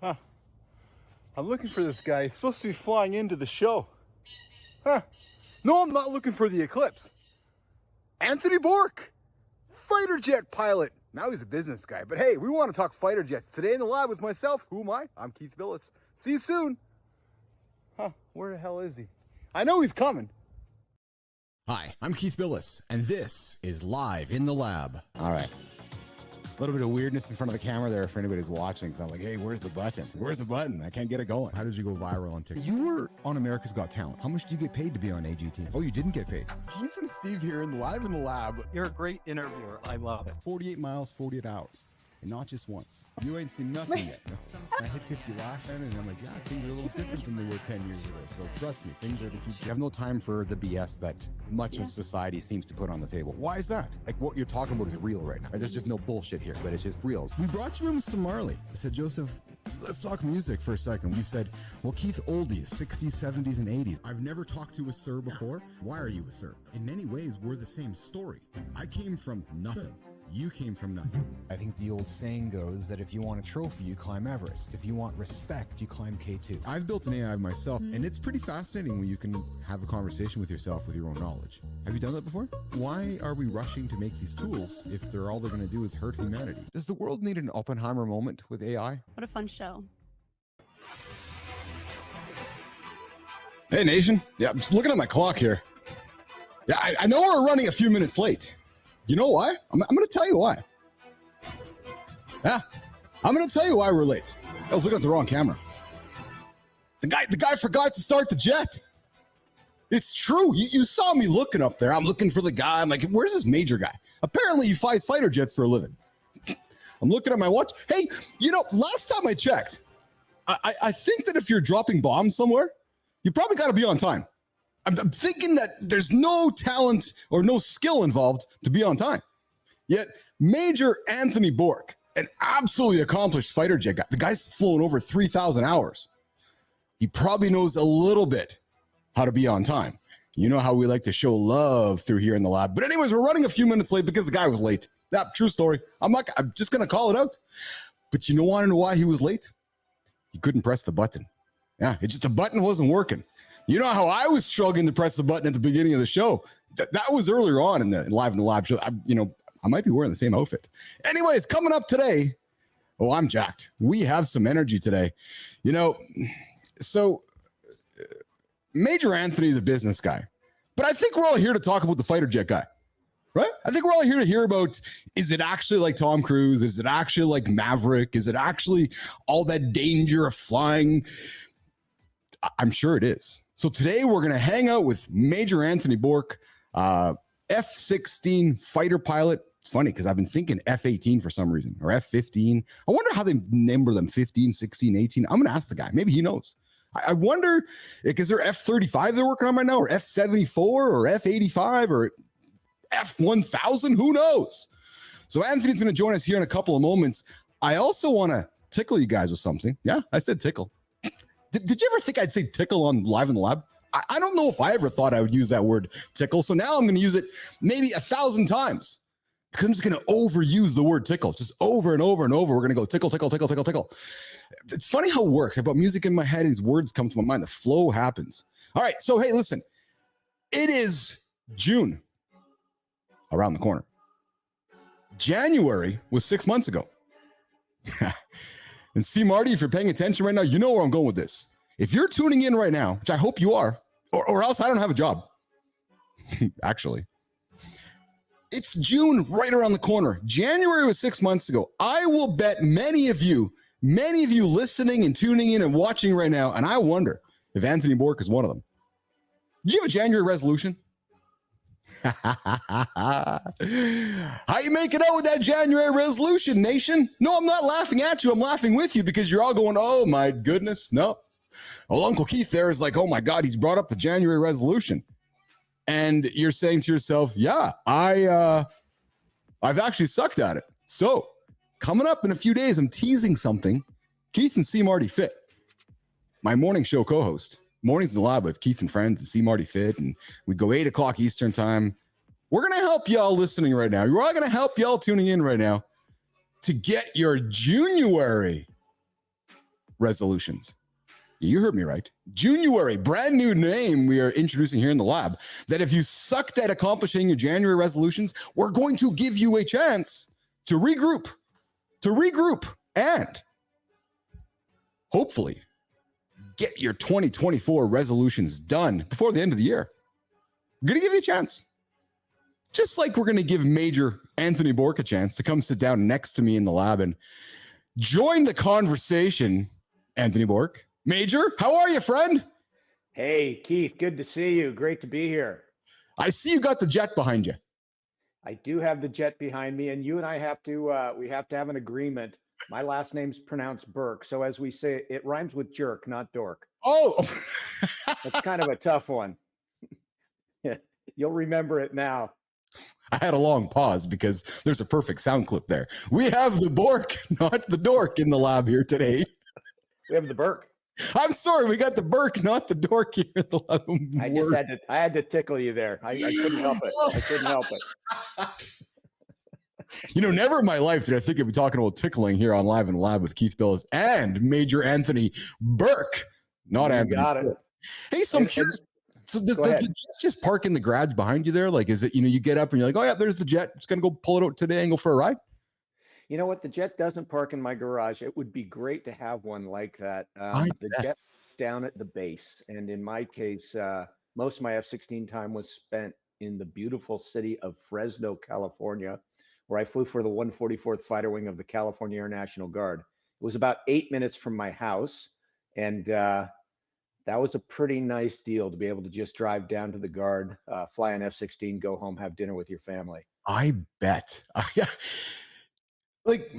Huh. I'm looking for this guy. He's supposed to be flying into the show. Huh. No, I'm not looking for the eclipse. Anthony Bourke, fighter jet pilot. Now he's a business guy. But hey, we want to talk fighter jets. Today in the lab with myself, who am I? I'm Keith Bilous. See you soon. Huh, where the hell is he? I know he's coming. Hi, I'm Keith Bilous, and this is Live in the Lab. All right. A little bit of weirdness in front of the camera there for anybody who's watching. So I'm like, hey, where's the button? Where's the button? I can't get it going. How did you go viral on TikTok? You were on America's Got Talent. How much do you get paid to be on AGT? Oh, you didn't get paid. Keith and Steve here in Live in the Lab. You're a great interviewer. I love it. 48 miles, 48 hours. And not just once. You ain't seen nothing yet. I hit 50 last night, and I'm like, yeah, things are a little different than they were 10 years ago. So trust me, things are to keep. You have no time for the BS that much of society seems to put on the table. Why is that? Like, what you're talking about is real right now. There's just no bullshit here, but it's just real. We brought you in with some Marley. I said, Joseph, let's talk music for a second. We said, well, Keith, oldies, 60s, 70s, and 80s. I've never talked to a sir before. Why are you a sir? In many ways, we're the same story. I came from nothing. You came from nothing. I think the old saying goes that if you want a trophy, you climb Everest. If you want respect, you climb K2. I've built an AI myself, and it's pretty fascinating when you can have a conversation with yourself with your own knowledge. Have you done that before? Why are we rushing to make these tools if all they're going to do is hurt humanity? Does the world need an Oppenheimer moment with AI? What a fun show. Hey, Nation. Yeah, I'm just looking at my clock here. Yeah, I know we're running a few minutes late. You know why? I'm going to tell you why. Yeah, I'm going to tell you why we're late. I was looking at the wrong camera. The guy forgot to start the jet. It's true. You saw me looking up there. I'm looking for the guy. I'm like, where's this major guy? Apparently, he flies fighter jets for a living. I'm looking at my watch. Hey, last time I checked, I think that if you're dropping bombs somewhere, you probably got to be on time. I'm thinking that there's no talent or no skill involved to be on time. Yet Major Anthony Bourke, an absolutely accomplished fighter jet guy, the guy's flown over 3,000 hours. He probably knows a little bit how to be on time. You know how we like to show love through here in the lab. But anyways, we're running a few minutes late because the guy was late. Yeah, true story. I'm just going to call it out. But you want to know why he was late? He couldn't press the button. Yeah, the button wasn't working. You know how I was struggling to press the button at the beginning of the show? That was earlier on in the Live in the Lab show. I might be wearing the same outfit. Anyways, coming up today, I'm jacked. We have some energy today. So Major Anthony is a business guy, but I think we're all here to talk about the fighter jet guy, right? I think we're all here to hear about, is it actually like Tom Cruise? Is it actually like Maverick? Is it actually all that danger of flying? I'm sure it is. So today we're going to hang out with Major Anthony Bourke, F16 fighter pilot. It's funny because I've been thinking F18 for some reason, or F15. I wonder how they number them, 15, 16, 18. I'm going to ask the guy. Maybe he knows. I wonder, is there F35 they're working on right now, or F74, or F85, or F1000? Who knows? So Anthony's going to join us here in a couple of moments. I also want to tickle you guys with something. Yeah, I said tickle. Did you ever think I'd say tickle on Live in the Lab? I don't know if I ever thought I would use that word tickle. So now I'm going to use it maybe 1,000 times because I'm just going to overuse the word tickle. Just over and over and over. We're going to go tickle, tickle, tickle, tickle, tickle. It's funny how it works. I put music in my head. These words come to my mind. The flow happens. All right. So, hey, listen. It is June around the corner. January was 6 months ago. And see, Marty, if you're paying attention right now, you know where I'm going with this. If you're tuning in right now, which I hope you are, or else I don't have a job. Actually, it's June right around the corner. January was 6 months ago. I will bet many of you listening and tuning in and watching right now, and I wonder if Anthony Bourke is one of them. Do you have a January resolution? How you making out with that January resolution, Nation? No, I'm not laughing at you. I'm laughing with you because you're all going, oh my goodness. No. Well, Uncle Keith there is like, oh my God, he's brought up the January resolution. And you're saying to yourself, yeah, I've actually sucked at it. So coming up in a few days, I'm teasing something. Keith and C. Marty Fit, my morning show co-host. Mornings in the Lab with Keith and friends and C. Marty Fit, and we go 8 o'clock Eastern time. We're going to help y'all listening right now. We're all going to help y'all tuning in right now to get your January resolutions. You heard me right. January, brand new name we are introducing here in the lab, that if you sucked at accomplishing your January resolutions, we're going to give you a chance to regroup, and hopefully get your 2024 resolutions done before the end of the year. We're going to give you a chance. Just like we're going to give Major Anthony Bourke a chance to come sit down next to me in the lab and join the conversation. Anthony Bourke. Major, how are you, friend? Hey, Keith, good to see you. Great to be here. I see you got the jet behind you. I do have the jet behind me, and you and I have to we have to have an agreement. My last name's pronounced Burke, so as we say, it rhymes with jerk, not dork. Oh, That's kind of a tough one. You'll remember it now. I had a long pause because there's a perfect sound clip there. We have the Bork, not the dork, in the lab here today. We have the Burke. I'm sorry, we got the Burke, not the dork here in the lab. I had to tickle you there. I couldn't help it. I couldn't help it. You know, never in my life did I think I'd be talking about tickling here on Live in the Lab with Keith Bilous and Major Anthony Bourke, not You Anthony. got it. Bourke. Hey, so I'm curious. So does the jet just park in the garage behind you there? Like, is it, you get up and you're like, oh yeah, there's the jet. Just gonna go pull it out today and go for a ride? You know what? The jet doesn't park in my garage. It would be great to have one like that. The jet's down at the base. And in my case, most of my F16 time was spent in the beautiful city of Fresno, California, where I flew for the 144th Fighter Wing of the California Air National Guard. It was about 8 minutes from my house. And that was a pretty nice deal to be able to just drive down to the Guard, fly an F16, go home, have dinner with your family. I bet. Like,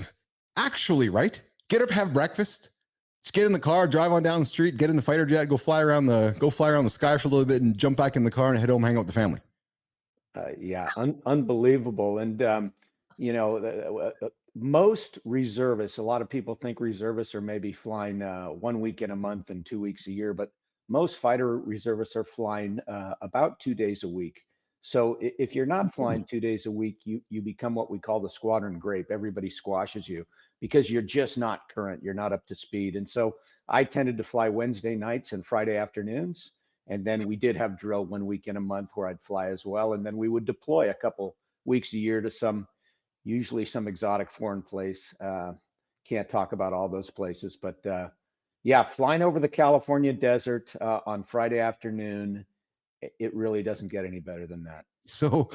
actually, right? Get up, have breakfast, just get in the car, drive on down the street, get in the fighter jet, go fly around the sky for a little bit, and jump back in the car and head home, hang out with the family. Yeah, unbelievable. And most reservists, a lot of people think reservists are maybe flying 1 week in a month and 2 weeks a year, but most fighter reservists are flying about 2 days a week. So if you're not flying 2 days a week, you become what we call the squadron grape. Everybody squashes you because you're just not current. You're not up to speed. And so I tended to fly Wednesday nights and Friday afternoons. And then we did have drill 1 week in a month where I'd fly as well. And then we would deploy a couple weeks a year to usually some exotic foreign place. Can't talk about all those places, but yeah, flying over the California desert on Friday afternoon, it really doesn't get any better than that. So,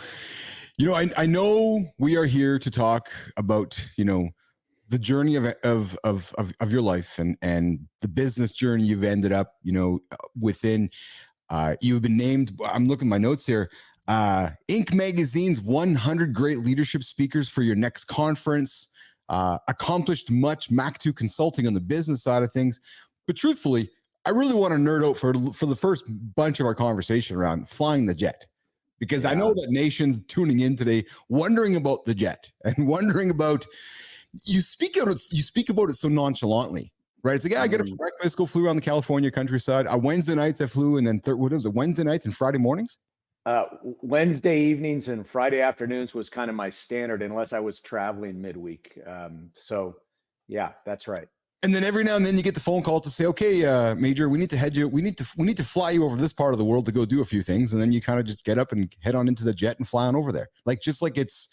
I know we are here to talk about, the journey of your life and the business journey you've ended up, within. You've been named, I'm looking at my notes here, Inc. Magazine's 100 great leadership speakers for your next conference, accomplished much Mach2 Consulting on the business side of things. But truthfully, I really want to nerd out for the first bunch of our conversation around flying the jet, because I know that nation's tuning in today, wondering about the jet and wondering about, you speak about it so nonchalantly, right? It's like, I get up for breakfast, flew around the California countryside. Wednesday nights I flew, and then what was it? Wednesday nights and Friday mornings? Wednesday evenings and Friday afternoons was kind of my standard, unless I was traveling midweek. So yeah, that's right. And then every now and then you get the phone call to say, okay, Major, we need to head you. We need to fly you over this part of the world to go do a few things. And then you kind of just get up and head on into the jet and fly on over there. Just like it's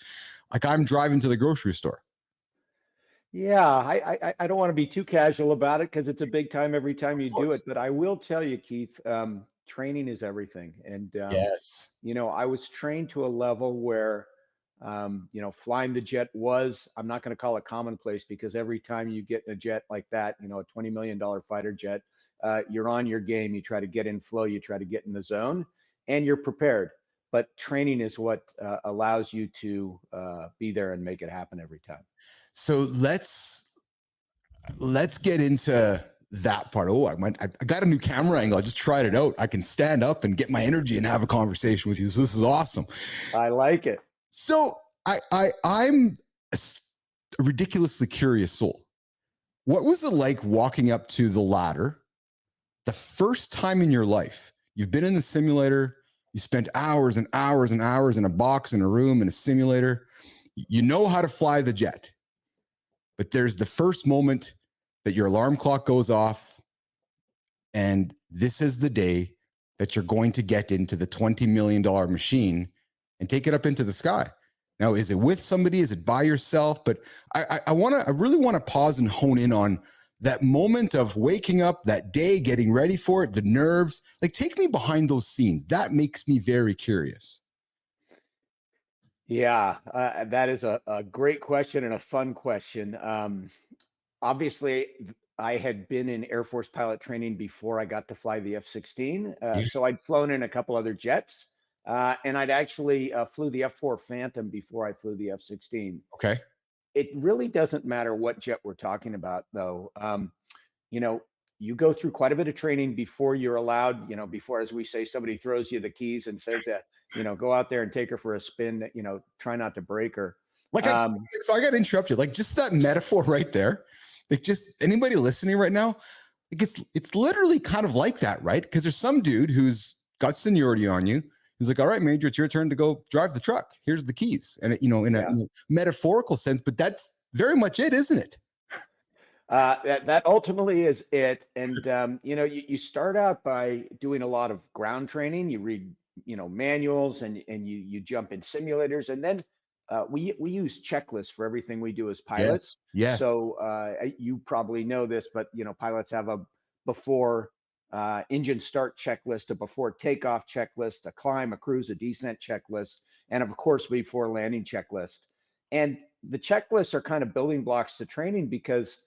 like I'm driving to the grocery store. Yeah, I don't want to be too casual about it because it's a big time every time you do it. But I will tell you, Keith, training is everything. And, yes, I was trained to a level where, flying the jet was, I'm not going to call it commonplace, because every time you get in a jet like that, a $20 million fighter jet, you're on your game. You try to get in flow, you try to get in the zone, and you're prepared. But training is what allows you to be there and make it happen every time. So let's get into that part. Oh, I got a new camera angle. I just tried it out. I can stand up and get my energy and have a conversation with you. So this is awesome. I like it. So I'm a ridiculously curious soul. What was it like walking up to the ladder the first time in your life? You've been in the simulator. You spent hours and hours and hours in a box, in a room, in a simulator. You know how to fly the jet. But there's the first moment that your alarm clock goes off and this is the day that you're going to get into the $20 million machine and take it up into the sky. Now, is it with somebody? Is it by yourself? But I really want to pause and hone in on that moment of waking up that day, getting ready for it, the nerves. Like, take me behind those scenes. That makes me very curious. Yeah, that is a great question and a fun question. Obviously, I had been in Air Force pilot training before I got to fly the F-16. Yes. So I'd flown in a couple other jets, and I'd actually flew the F-4 Phantom before I flew the F-16. Okay. It really doesn't matter what jet we're talking about, though. You know, you go through quite a bit of training before you're allowed, you know, before, as we say, somebody throws you the keys and says that, you know, go out there and take her for a spin, you know, try not to break her. Like, so I got to interrupt you. Like, just that metaphor right there. Like, just anybody listening right now, like it's literally kind of like that, right? Because there's some dude who's got seniority on you. He's like, all right, Major, it's your turn to go drive the truck. Here's the keys. And, you know, in a metaphorical sense, but that's very much it, isn't it? That ultimately is it. And, you know, you start out by doing a lot of ground training. You read, you know, manuals and you jump in simulators. And then we use checklists for everything we do as pilots. Yes. So you probably know this, but, you know, pilots have a before engine start checklist, a before takeoff checklist, a climb, a cruise, a descent checklist, and of course, before landing checklist. And the checklists are kind of building blocks to training because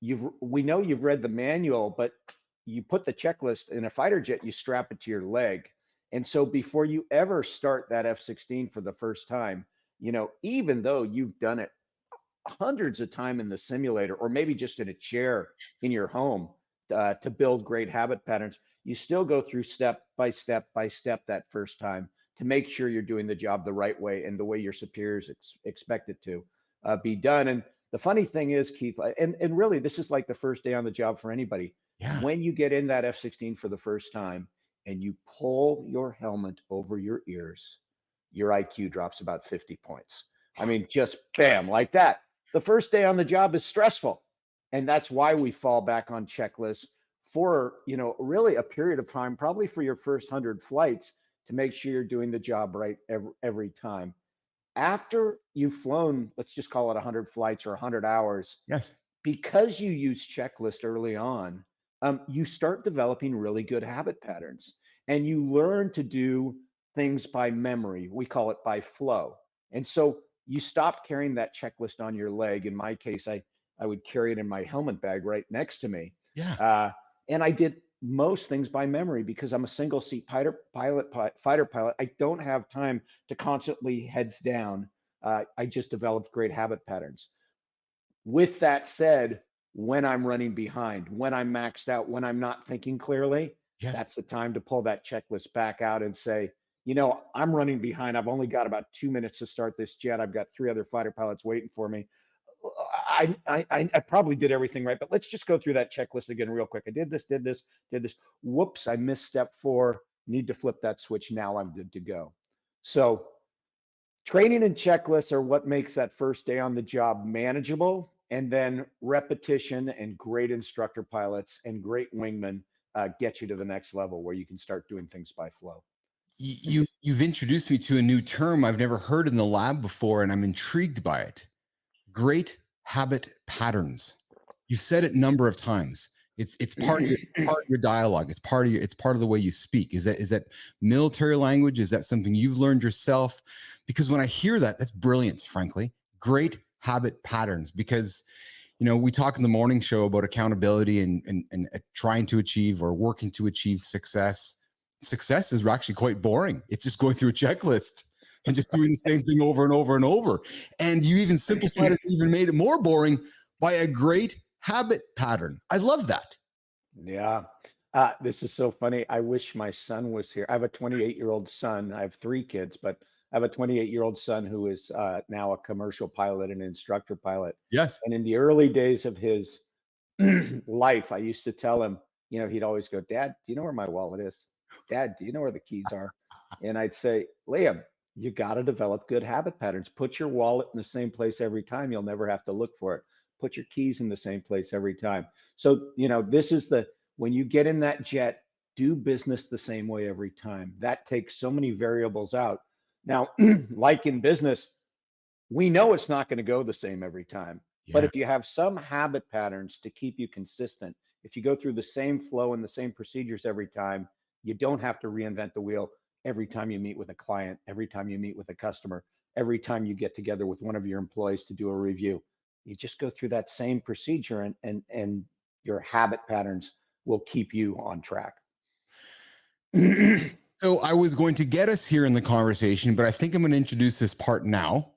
we know you've read the manual, but you put the checklist in a fighter jet, you strap it to your leg. And so before you ever start that F-16 for the first time, you know, even though you've done it hundreds of times in the simulator, or maybe just in a chair in your home to build great habit patterns, you still go through step by step by step that first time to make sure you're doing the job the right way and the way your superiors expect it to be done. And the funny thing is, Keith, and really, this is like the first day on the job for anybody. Yeah. When you get in that F-16 for the first time and you pull your helmet over your ears, your IQ drops about 50 points. I mean, just bam, like that. The first day on the job is stressful. And that's why we fall back on checklists for, you know, really a period of time, probably for your first 100 flights, to make sure you're doing the job right every time. After you've flown, let's just call it 100 flights or 100 hours, Yes. because you use checklist early on, you start developing really good habit patterns and you learn to do things by memory. We call it by flow. And so you stop carrying that checklist on your leg. In my case, I would carry it in my helmet bag right next to me. Yeah. And I did most things by memory because I'm a single seat fighter pilot. I don't have time to constantly heads down. I just developed great habit patterns. With that said, when I'm running behind, when I'm maxed out, when I'm not thinking clearly, Yes. that's the time to pull that checklist back out and say, you know, I'm running behind. I've only got about 2 minutes to start this jet. I've got 3 other fighter pilots waiting for me. I probably did everything right, but let's just go through that checklist again real quick. I did this, did this, did this. Whoops, I missed step 4. Need to flip that switch. Now I'm good to go. So training and checklists are what makes that first day on the job manageable. And then repetition and great instructor pilots and great wingmen get you to the next level where you can start doing things by flow. You've introduced me to a new term I've never heard in the lab before, and I'm intrigued by it. Great habit patterns. You've said it a number of times. It's part of your dialogue. It's part of the way you speak. Is that military language? Is that something you've learned yourself? Because when I hear that, that's brilliant, frankly. Great habit patterns. Because, you know, we talk in the morning show about accountability and trying to achieve or working to achieve success. Success is actually quite boring. It's just going through a checklist and just doing the same thing over and over and over. And you even simplified it, even made it more boring by a great habit pattern. I love that. Yeah. This is so funny. I wish my son was here. I have a 28-year-old son. I have 3 kids, but I have a 28-year-old son who is now a commercial pilot and instructor pilot. Yes. And in the early days of his life, I used to tell him, you know, he'd always go, Dad, do you know where my wallet is? Dad, do you know where the keys are? And I'd say, Liam, you got to develop good habit patterns. Put your wallet in the same place every time. You'll never have to look for it. put your keys in the same place every time. So, this is when you get in that jet, do business the same way every time. That takes so many variables out. Now, like in business, we know it's not going to go the same every time. But Yeah. if you have some habit patterns to keep you consistent, if you go through the same flow and the same procedures every time, you don't have to reinvent the wheel every time you meet with a client, every time you meet with a customer, every time you get together with one of your employees to do a review. You just go through that same procedure, and your habit patterns will keep you on track. So I was going to get us here in the conversation, but I think I'm going to introduce this part now,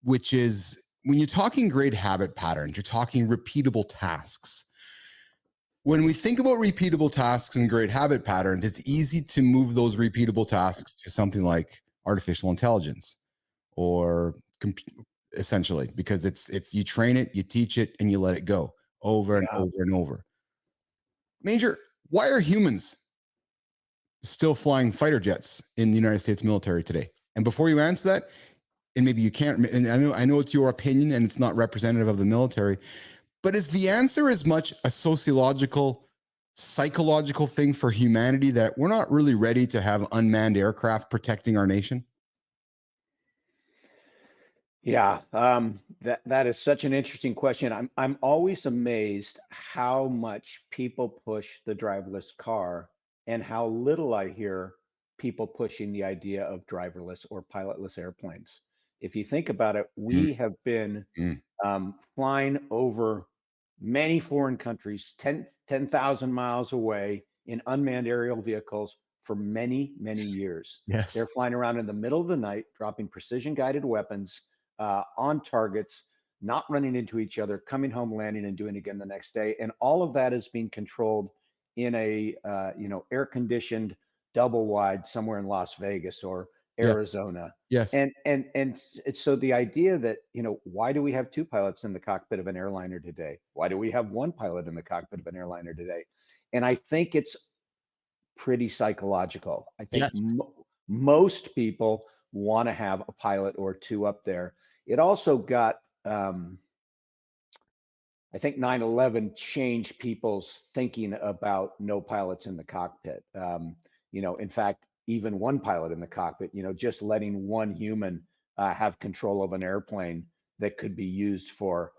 which is when you're talking great habit patterns, you're talking repeatable tasks. When we think about repeatable tasks and great habit patterns, it's easy to move those repeatable tasks to something like artificial intelligence or essentially, because it's you train it, you teach it, and you let it go over and Yeah. over and over. Major, why are humans still flying fighter jets in the United States military today? And before you answer that, and maybe you can't, and I know it's your opinion and it's not representative of the military, but is the answer as much a sociological, psychological thing for humanity that we're not really ready to have unmanned aircraft protecting our nation? Yeah, that is such an interesting question. I'm always amazed how much people push the driverless car and how little I hear people pushing the idea of driverless or pilotless airplanes. If you think about it, Mm, we have been mm. flying over many foreign countries, 10,000 miles away in unmanned aerial vehicles for many, many years. They're Yes. flying around in the middle of the night, dropping precision guided weapons on targets, not running into each other, coming home, landing, and doing it again the next day. And all of that is being controlled in a air conditioned double wide somewhere in Las Vegas or Yes. Arizona. Yes. And it's so the idea that, why do we have two pilots in the cockpit of an airliner today? Why do we have one pilot in the cockpit of an airliner today? And I think it's pretty psychological. I think Yes. most people want to have a pilot or two up there. It also got, I think 9/11 changed people's thinking about no pilots in the cockpit. In fact, even one pilot in the cockpit, just letting one human have control of an airplane that could be used for,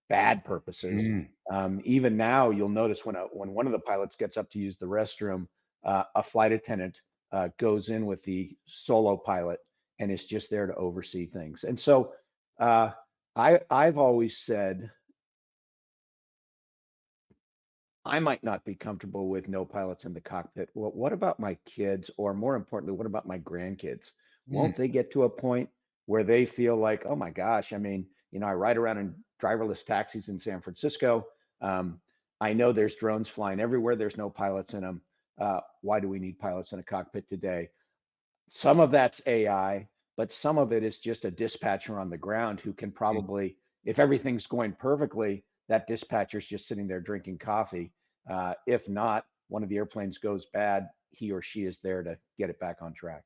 bad purposes. Mm. Even now, you'll notice when one of the pilots gets up to use the restroom, a flight attendant goes in with the solo pilot and is just there to oversee things. And so uh, I've always said I might not be comfortable with no pilots in the cockpit. Well, what about my kids? Or more importantly, what about my grandkids? Mm. Won't they get to a point where they feel like, oh my gosh, I mean, I ride around in driverless taxis in San Francisco. Um, I know there's drones flying everywhere. There's no pilots in them. Why do we need pilots in a cockpit today? Some of that's AI, but some of it is just a dispatcher on the ground who can probably, if everything's going perfectly, that dispatcher's just sitting there drinking coffee. If not, one of the airplanes goes bad, he or she is there to get it back on track.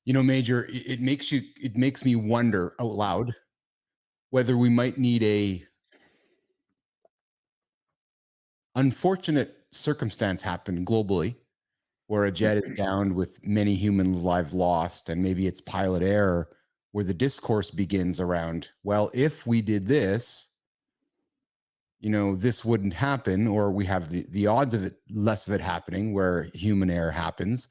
Major, it makes me wonder out loud whether we might need a unfortunate circumstance happen globally where a jet is downed with many humans' lives lost, and maybe it's pilot error, where the discourse begins around, well, if we did this, this wouldn't happen, or we have the odds of it, less of it happening where human error happens.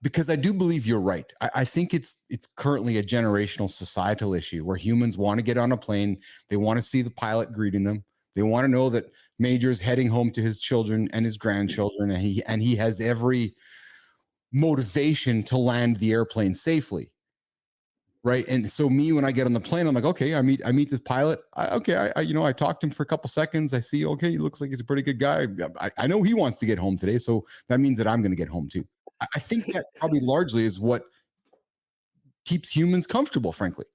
Because I do believe you're right. I think it's currently a generational societal issue where humans want to get on a plane. They want to see the pilot greeting them. They want to know that Major's heading home to his children and his grandchildren, and he has every motivation to land the airplane safely. Right. And so when I get on the plane, I'm like, okay, I meet this pilot. I talked to him for a couple seconds. I see, okay, he looks like he's a pretty good guy. I know he wants to get home today. So that means that I'm going to get home too. I think that probably largely is what keeps humans comfortable, frankly.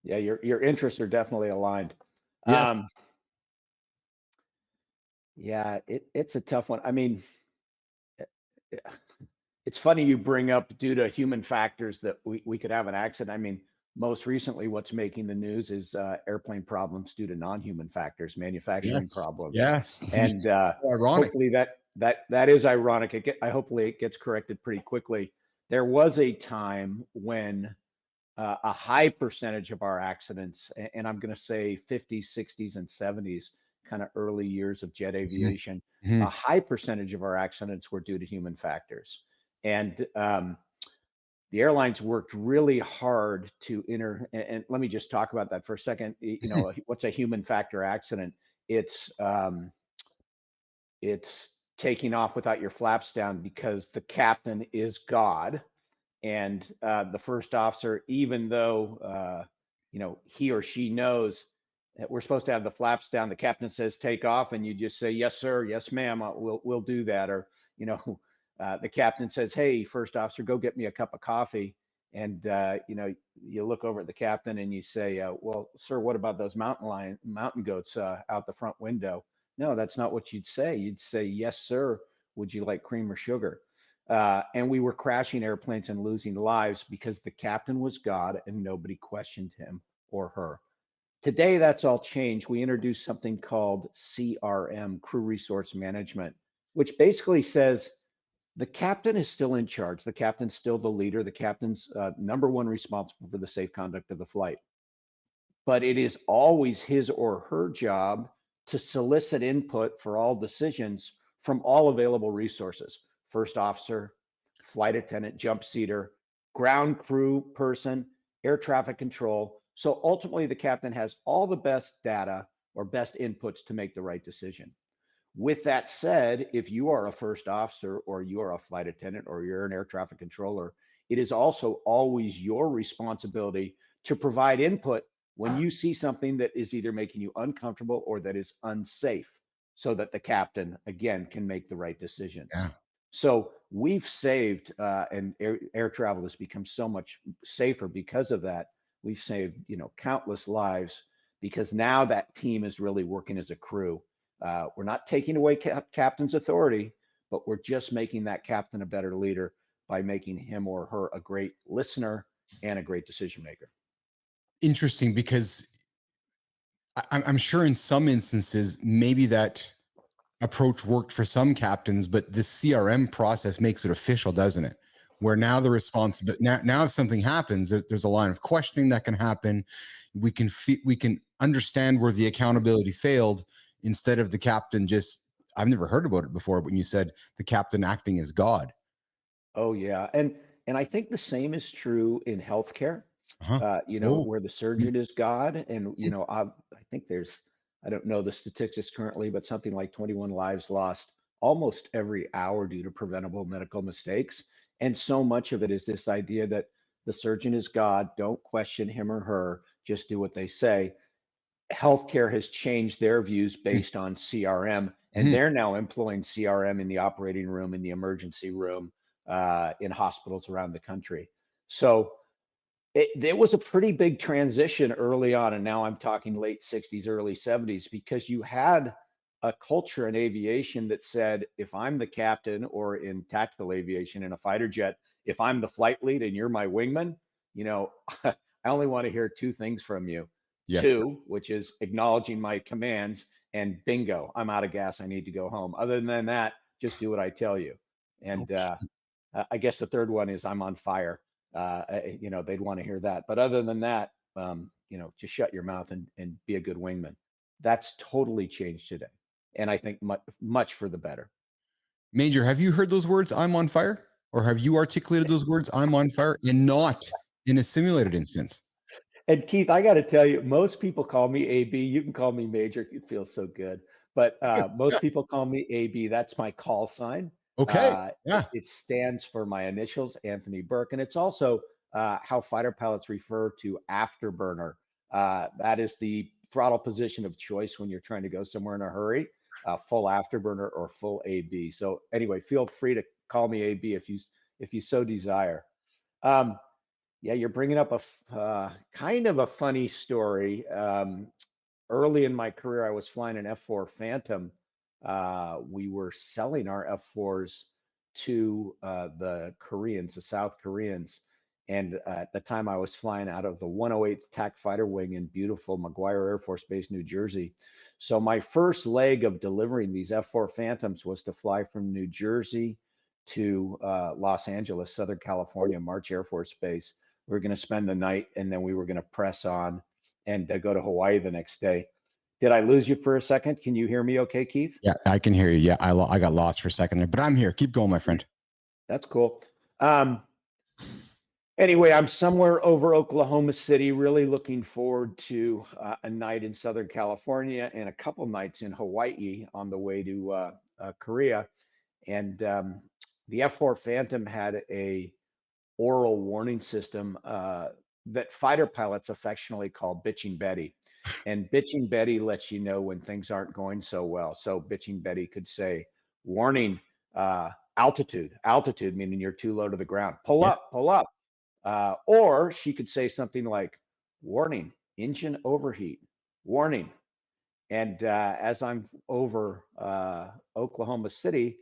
Yeah, your interests are definitely aligned. Yes. Yeah, it's a tough one. I mean, it's funny you bring up due to human factors that we could have an accident. I mean, most recently, what's making the news is airplane problems due to non-human factors, manufacturing Yes. problems, Yes. and Ironic. hopefully that is ironic. Hopefully it gets corrected pretty quickly. There was a time when a high percentage of our accidents, and I'm going to say 50s, 60s, and 70s, kind of early years of jet aviation, Mhm. a high percentage of our accidents were due to human factors. And the airlines worked really hard to and let me just talk about that for a second. You know, what's a human factor accident? It's taking off without your flaps down because the captain is God, and the first officer, even though you know, he or she knows that we're supposed to have the flaps down, the captain says take off, and you just say yes sir, yes ma'am, we'll do that. Or you know, the captain says, hey, first officer, go get me a cup of coffee, and you know, you look over at the captain and you say, well sir, what about those mountain goats out the front window? No, that's not what you'd say. You'd say, yes sir, would you like cream or sugar? And we were crashing airplanes and losing lives because the captain was God and nobody questioned him or her. Today, that's all changed. We introduced something called CRM, Crew Resource Management, which basically says the captain is still in charge. The captain's still the leader. The captain's number one responsible for the safe conduct of the flight. But it is always his or her job to solicit input for all decisions from all available resources: first officer, flight attendant, jump seater, ground crew person, air traffic control. So ultimately, the captain has all the best data or best inputs to make the right decision. With that said, if you are a first officer or you are a flight attendant or you're an air traffic controller, it is also always your responsibility to provide input when you see something that is either making you uncomfortable or that is unsafe, so that the captain, again, can make the right decisions. Yeah. So we've saved, and air travel has become so much safer because of that. We've saved, you know, countless lives because now that team is really working as a crew. We're not taking away captain's authority, but we're just making that captain a better leader by making him or her a great listener and a great decision maker. Interesting, because I'm sure in some instances, maybe that approach worked for some captains, but the CRM process makes it official, doesn't it? Where now the responsibility, now if something happens, there's a line of questioning that can happen. We can understand where the accountability failed, instead of the captain just, I've never heard about it before, when you said the captain acting as God. Oh yeah, and I think the same is true in healthcare. Uh-huh. You know, Oh. where the surgeon is God, and you know, I think there's, I don't know the statistics currently, but something like 21 lives lost almost every hour due to preventable medical mistakes. And so much of it is this idea that the surgeon is God. Don't question him or her. Just do what they say. Healthcare has changed their views based on CRM, and Mhm. they're now employing CRM in the operating room, in the emergency room, in hospitals around the country. So there was a pretty big transition early on, and now I'm talking late 60s, early 70s, because you had a culture in aviation that said, if I'm the captain, or in tactical aviation in a fighter jet, if I'm the flight lead and you're my wingman, you know, I only want to hear two things from you. Yes, sir. Two, which is acknowledging my commands, and bingo, I'm out of gas, I need to go home. Other than that, just do what I tell you. And Okay. I guess the third one is I'm on fire. You know, they'd want to hear that. But other than that, you know, just shut your mouth and be a good wingman. That's totally changed today, and I think much for the better. Major, have you heard those words, I'm on fire? Or have you articulated those words, I'm on fire, and not in a simulated instance? And Keith, I got to tell you, most people call me AB. You can call me Major. It feels so good. But most people call me AB. That's my call sign. Okay. Yeah. It stands for my initials, Anthony Bourke. And it's also how fighter pilots refer to afterburner. That is the throttle position of choice when you're trying to go somewhere in a hurry, full afterburner or full AB. So anyway, feel free to call me AB if you so desire. Um, yeah, you're bringing up kind of a funny story. Early in my career, I was flying an F4 Phantom. We were selling our F4s to the Koreans, the South Koreans, And at the time I was flying out of the 108th TAC Fighter Wing in beautiful McGuire Air Force Base, New Jersey. So my first leg of delivering these F4 Phantoms was to fly from New Jersey to Los Angeles, Southern California, March Air Force Base. We were going to spend the night, and then we were going to press on and go to Hawaii the next day. Did I lose you for a second? Can you hear me okay, Keith? Yeah, I can hear you. Yeah, I got lost for a second there, but I'm here. Keep going, my friend. That's cool. Anyway, I'm somewhere over Oklahoma City, really looking forward to a night in Southern California and a couple nights in Hawaii on the way to Korea. And the F4 Phantom had a oral warning system that fighter pilots affectionately call Bitching Betty. And Bitching Betty lets you know when things aren't going so well. So Bitching Betty could say, warning, altitude, meaning you're too low to the ground. Pull Yes. up, pull up. Or she could say something like, warning, engine overheat, warning. And as I'm over Oklahoma City,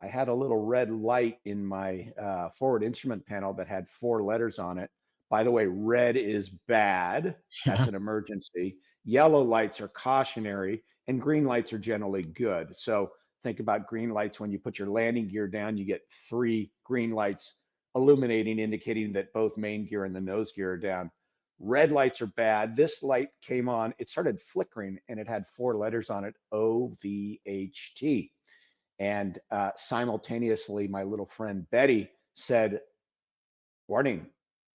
I had a little red light in my forward instrument panel that had 4 letters on it. By the way, red is bad. That's an emergency. Yellow lights are cautionary, and green lights are generally good. So think about green lights. When you put your landing gear down, you get 3 green lights illuminating, indicating that both main gear and the nose gear are down. Red lights are bad. This light came on, it started flickering, and it had 4 letters on it, OVHT. And simultaneously, my little friend Betty said, warning,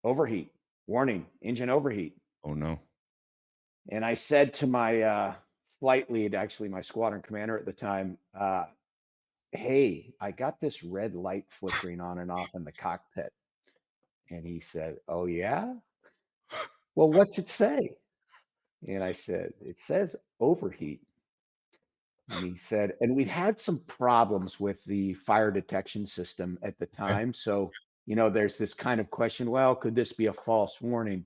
overheat, warning, engine overheat. Oh, no. And I said to my flight lead, actually my squadron commander at the time, hey, I got this red light flickering on and off in the cockpit. And he said, oh, yeah? Well, what's it say? And I said, it says overheat. And he said, and we had some problems with the fire detection system at the Okay. time. So, there's this kind of question, well, could this be a false warning?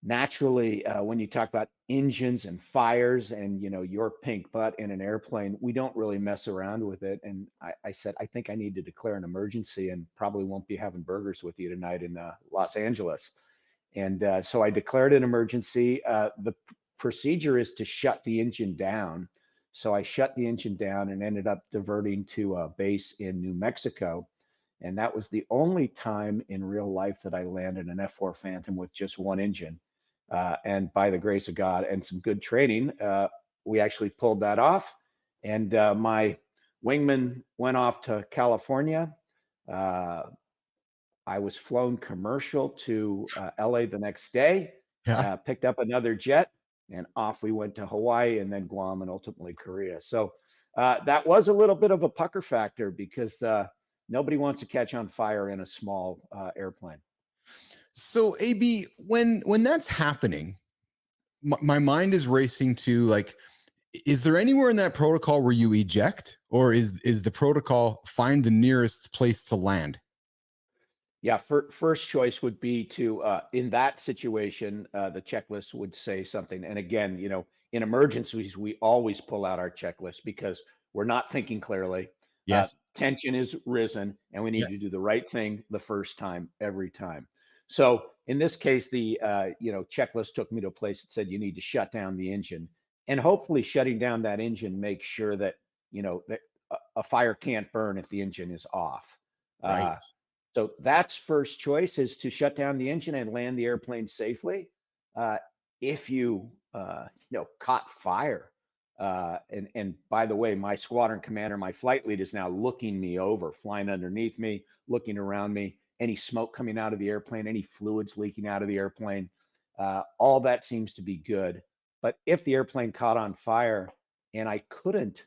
Naturally, when you talk about engines and fires and, your pink butt in an airplane, we don't really mess around with it. And I said, I think I need to declare an emergency and probably won't be having burgers with you tonight in Los Angeles. And so I declared an emergency. The procedure is to shut the engine down. So I shut the engine down and ended up diverting to a base in New Mexico. And that was the only time in real life that I landed an F4 Phantom with just one engine. And by the grace of God and some good training, we actually pulled that off. And my wingman went off to California. I was flown commercial to LA the next day, Yeah. picked up another jet, and off we went to Hawaii and then Guam and ultimately Korea. So that was a little bit of a pucker factor because nobody wants to catch on fire in a small airplane. So AB, when that's happening, my mind is racing to like, is there anywhere in that protocol where you eject, or is the protocol find the nearest place to land? Yeah, first choice would be to, in that situation, the checklist would say something. And again, in emergencies, we always pull out our checklist because we're not thinking clearly. Yes. Tension is risen, and we need to Yes. do the right thing the first time, every time. So in this case, the checklist took me to a place that said you need to shut down the engine, and hopefully shutting down that engine makes sure that that a fire can't burn if the engine is off. Right. So that's first choice, is to shut down the engine and land the airplane safely. If you caught fire, and by the way, my squadron commander, my flight lead, is now looking me over, flying underneath me, looking around me, any smoke coming out of the airplane, any fluids leaking out of the airplane, all that seems to be good. But if the airplane caught on fire and I couldn't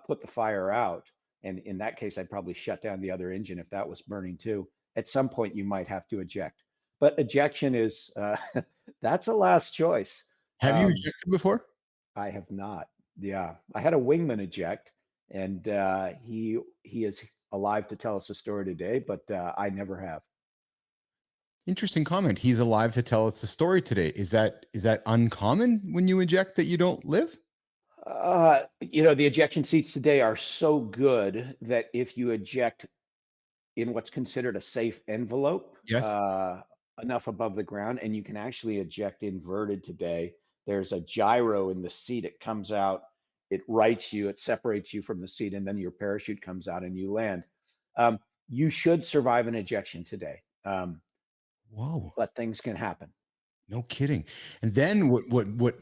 put the fire out, and in that case, I'd probably shut down the other engine if that was burning too. At some point, you might have to eject. But ejection is, that's a last choice. Have you ejected before? I have not. Yeah. I had a wingman eject, and he is alive to tell us a story today, but I never have. Interesting comment. He's alive to tell us the story today. Is that uncommon when you eject that you don't live? The ejection seats today are so good that if you eject in what's considered a safe envelope, Yes. enough above the ground, and you can actually eject inverted today. There's a gyro in the seat. It comes out, it rights you, it separates you from the seat, and then your parachute comes out and you land. Um, you should survive an ejection today, Whoa. but things can happen. No kidding. And then what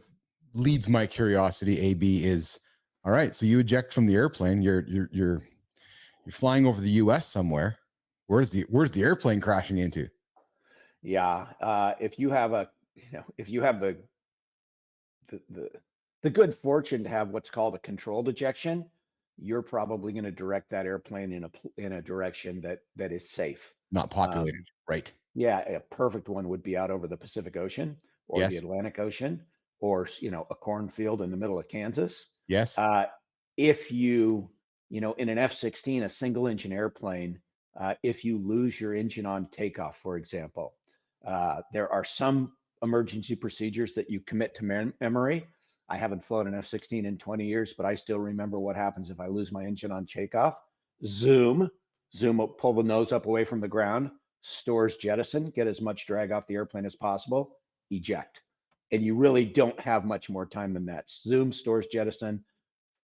leads my curiosity, AB, is all right. So you eject from the airplane. You're flying over the U.S. somewhere. Where's the airplane crashing into? Yeah, if you have if you have the, the the good fortune to have what's called a controlled ejection, you're probably going to direct that airplane in a direction that is safe. Not Um, populated, right? yeah, a perfect one would be out over the Pacific Ocean or the Yes. Atlantic Ocean, or a cornfield in the middle of Kansas. Yes. Uh, if in an F-16, a single engine airplane, if you lose your engine on takeoff, for example, there are some emergency procedures that you commit to memory. I haven't flown an F-16 in 20 years, but I still remember what happens if I lose my engine on takeoff. Zoom, zoom up, pull the nose up away from the ground, stores jettison, get as much drag off the airplane as possible, eject. And you really don't have much more time than that. Zoom, stores jettison,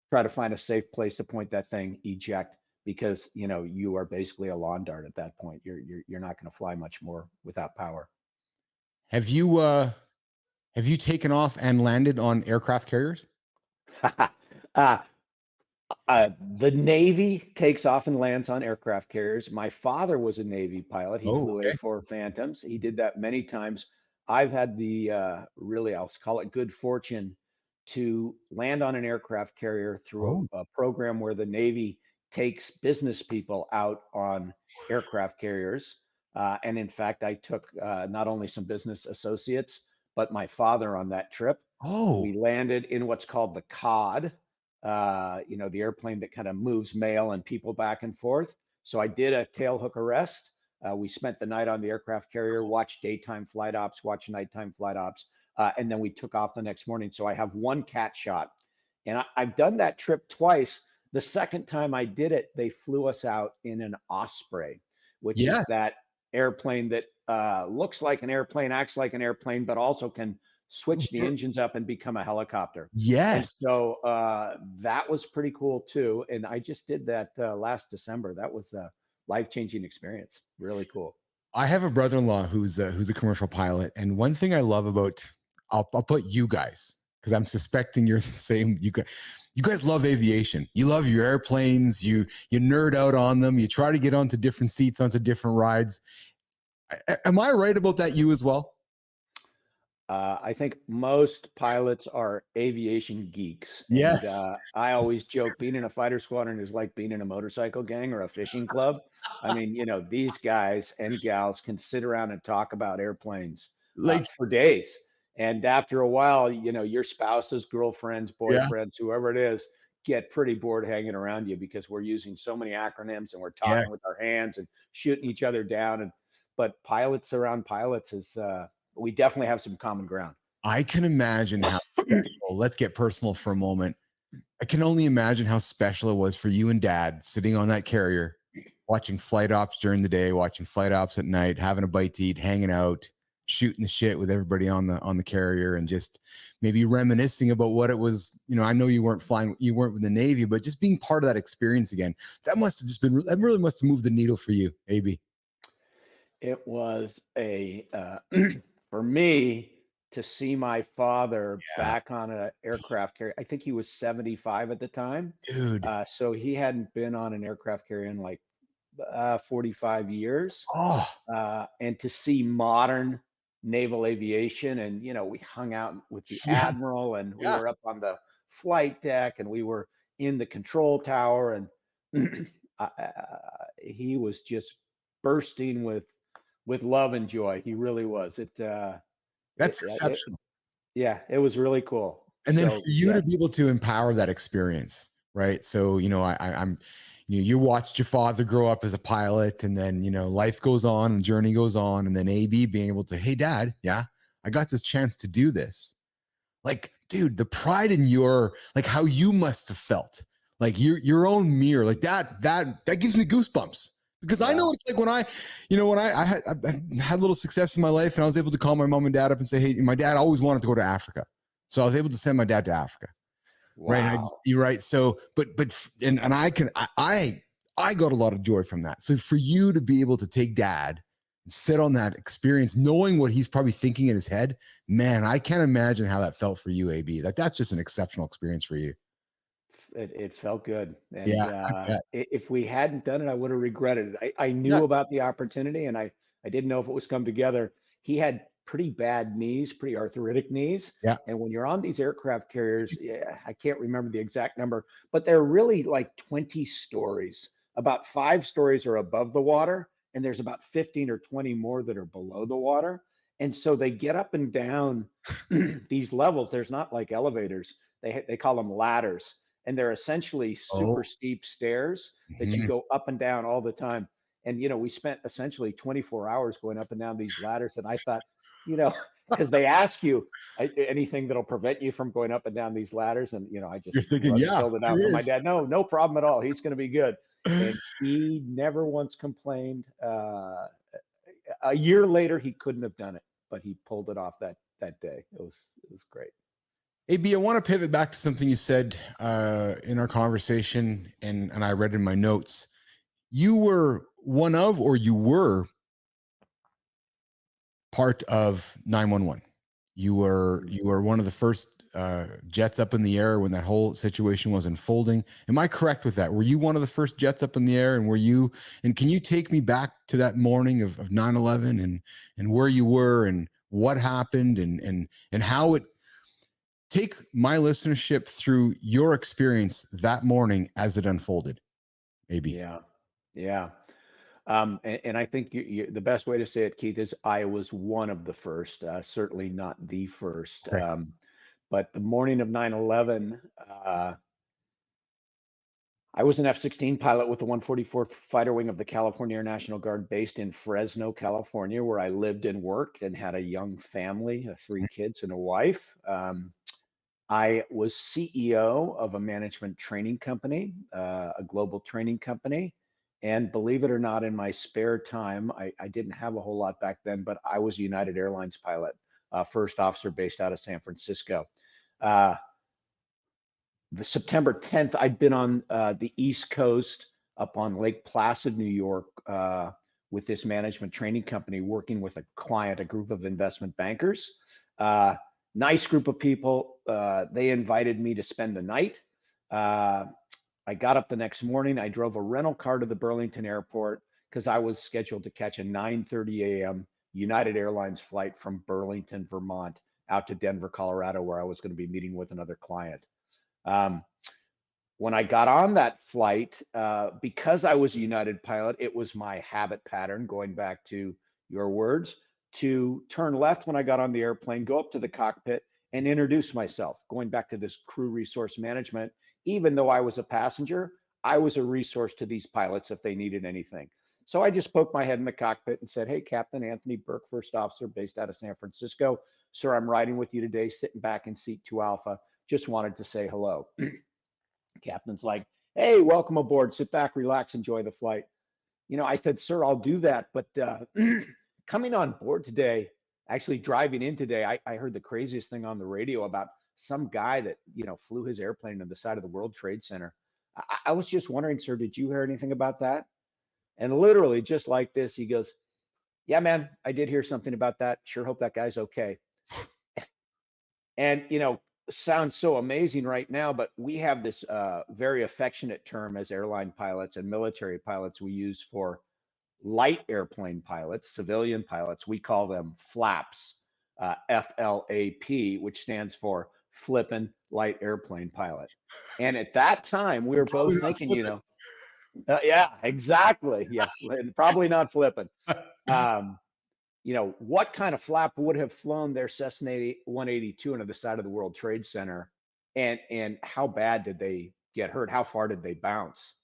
try to find a safe place to point that thing, eject, because you are basically a lawn dart at that point. You're not going to fly much more without power. Have you taken off and landed on aircraft carriers? uh, the Navy takes off and lands on aircraft carriers. My father was a Navy pilot. He Oh, flew okay. A4 Phantoms. He did that many times. I've had the really, I'll call it good fortune to land on an aircraft carrier through Oh, a program where the Navy takes business people out on aircraft carriers. And in fact, I took not only some business associates, but my father on that trip. oh, We landed in what's called the COD, the airplane that kind of moves mail and people back and forth. So I did a tailhook arrest. We spent the night on the aircraft carrier, watched daytime flight ops, watched nighttime flight ops, and then we took off the next morning. So I have one cat shot. And I've done that trip twice. The second time I did it, they flew us out in an Osprey, which is yes. that airplane that looks like an airplane, acts like an airplane, but also can switch the engines up and become a helicopter. And Yes. so that was pretty cool too. And I just did that last December. That was a life-changing experience. Really cool. I have a brother-in-law who's a commercial pilot, and one thing I love about I'll put you guys, because I'm suspecting you're the same. You guys love aviation. You love your airplanes. You nerd out on them. You try to get onto different seats, onto different rides. Am I right about that? You as well? I think most pilots are aviation geeks. And Yes. I always joke being in a fighter squadron is like being in a motorcycle gang or a fishing club. I mean, these guys and gals can sit around and talk about airplanes Like, for days. And after a while, your spouses, girlfriends, yeah. boyfriends, whoever it is, get pretty bored hanging around you because we're using so many acronyms and we're talking Yes. with our hands and shooting each other down. But pilots around pilots is we definitely have some common ground. I can imagine how special. Let's get personal for a moment. I can only imagine how special it was for you and dad sitting on that carrier, watching flight ops during the day, watching flight ops at night, having a bite to eat, hanging out, shooting the shit with everybody on the carrier, and just maybe reminiscing about what it was. I know you weren't flying, you weren't with the Navy, but just being part of that experience again. That really must have moved the needle for you, AB. It was for me to see my father Yeah, back on an aircraft carrier. I think he was 75 at the time. dude. So he hadn't been on an aircraft carrier in like 45 years. Oh, And to see modern naval aviation, and we hung out with the yeah, admiral, and we yeah. were up on the flight deck, and we were in the control tower, and he was just bursting with love and joy. He really was. That's It exceptional. yeah, it was really cool. And then for So you to yeah, be able to empower that experience, right? So, I'm, you watched your father grow up as a pilot, and then, life goes on and journey goes on. And then AB being able to, hey, dad, yeah, I got this chance to do this. Like, dude, the pride in like how you must have felt, like your own mirror, like that gives me goosebumps Because I know it's like when I had a little success in my life and I was able to call my mom and dad up and say, hey, my dad always wanted to go to Africa. So I was able to send my dad to Africa. Wow. Right. You're right. So, and I got a lot of joy from that. So for you to be able to take dad and sit on that experience, knowing what he's probably thinking in his head, man, I can't imagine how that felt for you, AB. Like that's just an exceptional experience for you. It felt good. And Yeah. if we hadn't done it, I would have regretted it. I knew Yes. about the opportunity and I didn't know if it was come together. He had pretty bad knees, pretty arthritic knees. Yeah. And when you're on these aircraft carriers, I can't remember the exact number, but they're really like 20 stories. About 5 stories are above the water, and there's about 15 or 20 more that are below the water. And so they get up and down these levels. There's not like elevators. They call them ladders, and they're essentially super steep stairs that you go up and down all the time. And we spent essentially 24 hours going up and down these ladders. And I thought, because they ask you anything that'll prevent you from going up and down these ladders, and I You're just thinking, yeah, filled it out. But my dad, no problem at all. He's going to be good, and he never once complained. A year later, he couldn't have done it, but he pulled it off that day. It was great. AB, I want to pivot back to something you said in our conversation, and I read in my notes. You were one of, or you were part of 911. You were one of the first jets up in the air when that whole situation was unfolding. Am I correct with that? Were you one of the first jets up in the air, and can you take me back to that morning of 9/11 and where you were and what happened and how it take my listenership through your experience that morning as it unfolded, maybe. Yeah. And I think the best way to say it, Keith, is I was one of the first, certainly not the first. Okay. But the morning of 9/11, I was an F16 pilot with the 144th Fighter Wing of the California Air National Guard based in Fresno, California, where I lived and worked and had a young family, 3 kids and a wife. I was CEO of a management training company, a global training company. And believe it or not, in my spare time, I didn't have a whole lot back then, but I was a United Airlines pilot, first officer based out of San Francisco. The September 10th, I'd been on the East Coast up on Lake Placid, New York, with this management training company, working with a client, a group of investment bankers. Nice group of people. They invited me to spend the night. I got up the next morning. I drove a rental car to the Burlington airport because I was scheduled to catch a 9:30 a.m. United Airlines flight from Burlington, Vermont, out to Denver, Colorado, where I was going to be meeting with another client. When I got on that flight, because I was a United pilot, it was my habit pattern, going back to your words, to turn left when I got on the airplane, go up to the cockpit and introduce myself, going back to this crew resource management. Even though I was a passenger, I was a resource to these pilots if they needed anything. So I just poked my head in the cockpit and said, "Hey, Captain Anthony Bourke, first officer based out of San Francisco. Sir, I'm riding with you today, sitting back in seat 2 Alpha. Just wanted to say hello." Captain's like, "Hey, welcome aboard. Sit back, relax, enjoy the flight." I said, "Sir, I'll do that. But coming on board today, actually driving in today, I heard the craziest thing on the radio about some guy that, flew his airplane to the side of the World Trade Center. I was just wondering, sir, did you hear anything about that?" And literally just like this, he goes, "Yeah, man, I did hear something about that. Sure hope that guy's okay." And, sounds so amazing right now, but we have this very affectionate term as airline pilots and military pilots we use for light airplane pilots, civilian pilots. We call them flaps, FLAP, which stands for flippin' light airplane pilot. And at that time, we were both thinking, yeah, exactly. Yeah, probably not flipping. What kind of flap would have flown their Cessna 182 into the side of the World Trade Center, and how bad did they get hurt? How far did they bounce?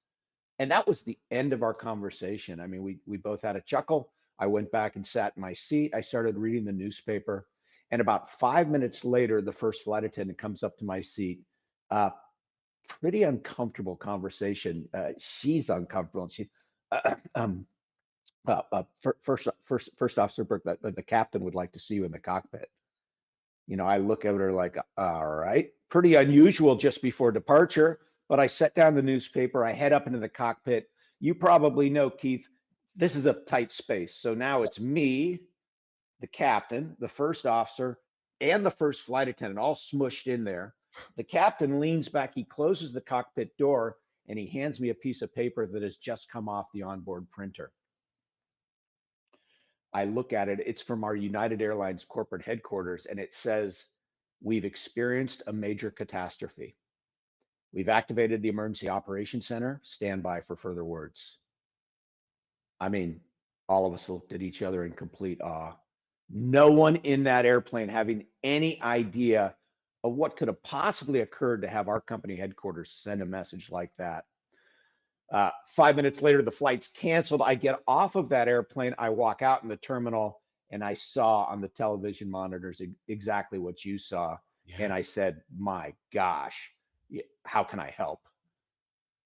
And that was the end of our conversation. I mean, we both had a chuckle. I went back and sat in my seat. I started reading the newspaper, and about 5 minutes later, the first flight attendant comes up to my seat. Pretty uncomfortable conversation. She's uncomfortable, and um, first officer Burke, the captain would like to see you in the cockpit. I look at her like, all right, pretty unusual just before departure. But I set down the newspaper. I head up into the cockpit. You probably know, Keith, this is a tight space. So now it's me, the captain, the first officer, and the first flight attendant all smushed in there. The captain leans back. He closes the cockpit door and he hands me a piece of paper that has just come off the onboard printer. I look at it, it's from our United Airlines corporate headquarters, and it says, we've experienced a major catastrophe. We've activated the Emergency Operations Center. Stand by for further words. I mean, all of us looked at each other in complete awe. No one in that airplane having any idea of what could have possibly occurred to have our company headquarters send a message like that. 5 minutes later, the flight's canceled. I get off of that airplane. I walk out in the terminal and I saw on the television monitors exactly what you saw. Yeah. And I said, my gosh, how can I help?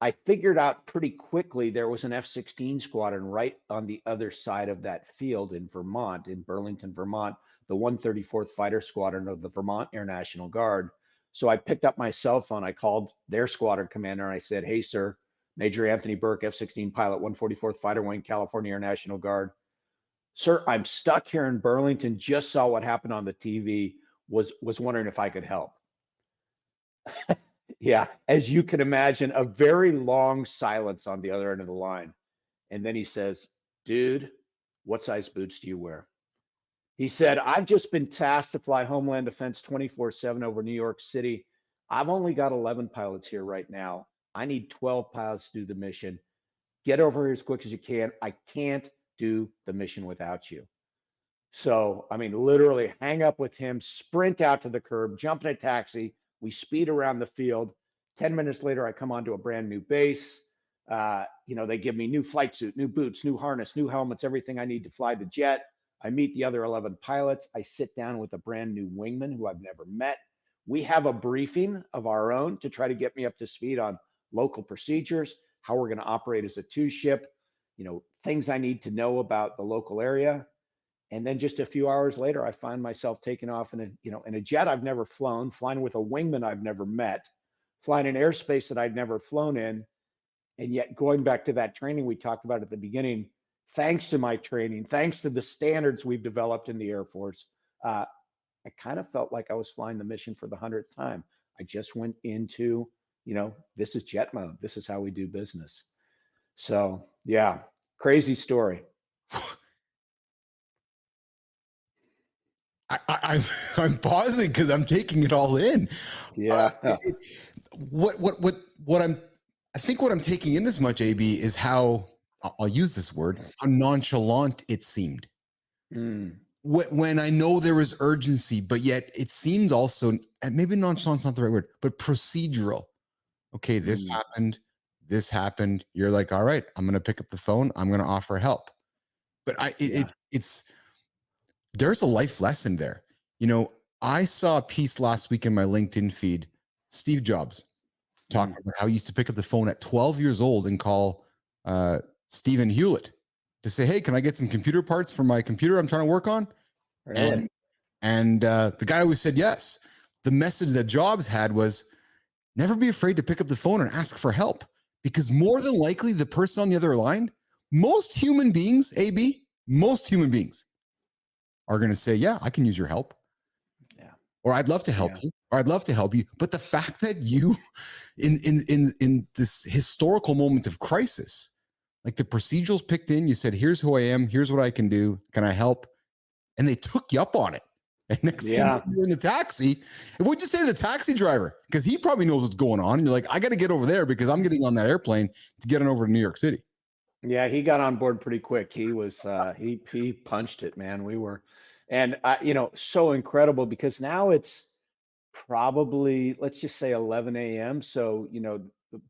I figured out pretty quickly there was an F16 squadron right on the other side of that field in Vermont, in Burlington, Vermont, the 134th Fighter Squadron of the Vermont Air National Guard. So I picked up my cell phone. I called their squadron commander and I said, hey, sir, Major Anthony Bourke, F16 pilot, 144th Fighter Wing, California Air National Guard. Sir, I'm stuck here in Burlington, just saw what happened on the TV, was wondering if I could help. Yeah, as you can imagine, a very long silence on the other end of the line. And then he says, dude, what size boots do you wear? He said, I've just been tasked to fly Homeland Defense 24/7 over New York City. I've only got 11 pilots here right now. I need 12 pilots to do the mission. Get over here as quick as you can. I can't do the mission without you. So, I mean, literally hang up with him, sprint out to the curb, jump in a taxi. We speed around the field. 10 minutes later, I come onto a brand new base. They give me new flight suit, new boots, new harness, new helmets, everything I need to fly the jet. I meet the other 11 pilots. I sit down with a brand new wingman who I've never met. We have a briefing of our own to try to get me up to speed on local procedures, how we're going to operate as a two-ship, things I need to know about the local area. And then just a few hours later, I find myself taking off in a jet I've never flown, flying with a wingman I've never met, flying in airspace that I'd never flown in. And yet going back to that training we talked about at the beginning, thanks to my training, thanks to the standards we've developed in the Air Force, I kind of felt like I was flying the mission for the 100th time. I just went into, this is jet mode. This is how we do business. So yeah, crazy story. I'm pausing because I'm taking it all in. Yeah. What I'm taking in as much, AB, is how, I'll use this word, how nonchalant it seemed. When I know there was urgency, but yet it seemed also, and maybe nonchalant's not the right word, but procedural. Okay, this happened. You're like, all right, I'm going to pick up the phone. I'm going to offer help. But there's a life lesson there. I saw a piece last week in my LinkedIn feed, Steve Jobs talking about how he used to pick up the phone at 12 years old and call Stephen Hewlett to say, hey, can I get some computer parts for my computer I'm trying to work on? Really? And the guy always said yes. The message that Jobs had was, never be afraid to pick up the phone and ask for help, because more than likely the person on the other line, most human beings, AB, most human beings are going to say, yeah, I can use your help. Yeah. Or I'd love to help you. Or I'd love to help you. But the fact that you, in this historical moment of crisis, like the procedurals picked in, you said, here's who I am. Here's what I can do. Can I help? And they took you up on it. And next thing you're in the taxi. And what'd you say to the taxi driver? Because he probably knows what's going on. And you're like, I got to get over there because I'm getting on that airplane to get on over to New York City. Yeah, he got on board pretty quick. He was he punched it, man. We were, and so incredible because now it's probably, let's just say 11 a.m. So